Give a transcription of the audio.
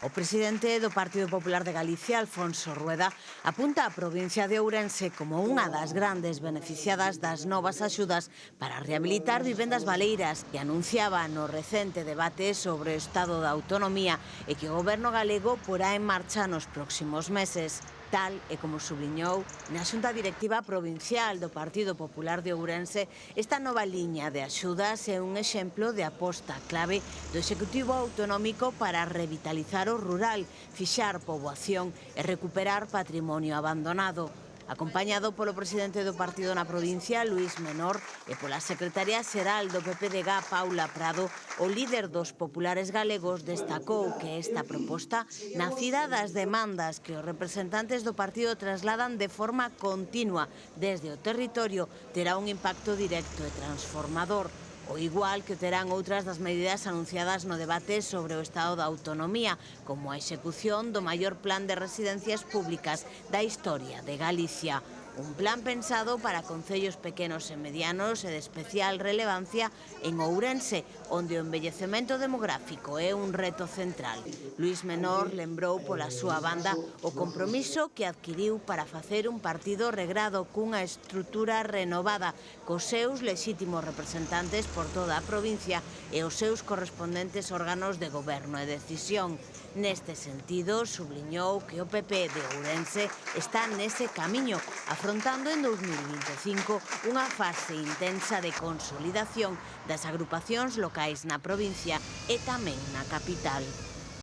O presidente do Partido Popular de Galicia, Alfonso Rueda, apunta a provincia de Ourense como unha das grandes beneficiadas das novas axudas para rehabilitar vivendas baleiras que anunciaba no recente debate sobre o estado da autonomía e que o goberno galego porá en marcha nos próximos meses. Tal e como subliñou na Xunta Directiva Provincial do Partido Popular de Ourense, esta nova liña de axudas é un exemplo de aposta clave do Executivo Autonómico para revitalizar o rural, fixar poboación e recuperar patrimonio abandonado. Acompañado polo presidente do partido na provincia, Luís Menor, e pola secretaria xeral do PPDG, Paula Prado, o líder dos populares galegos destacou que esta proposta, nacida das demandas que os representantes do partido trasladan de forma continua desde o territorio, terá un impacto directo e transformador. O igual que terán outras das medidas anunciadas no debate sobre o estado da autonomía, como a execución do maior plan de residencias públicas da historia de Galicia. Un plan pensado para concellos pequenos e medianos e de especial relevancia en Ourense, onde o envellecemento demográfico é un reto central. Luís Menor lembrou pola súa banda o compromiso que adquiriu para facer un partido regrado cunha estrutura renovada, cos seus lexítimos representantes por toda a provincia e os seus correspondentes órganos de goberno e decisión. Neste sentido, subliñou que o PP de Ourense está nese camiño, afrontando en 2025 unha fase intensa de consolidación das agrupacións locais na provincia e tamén na capital.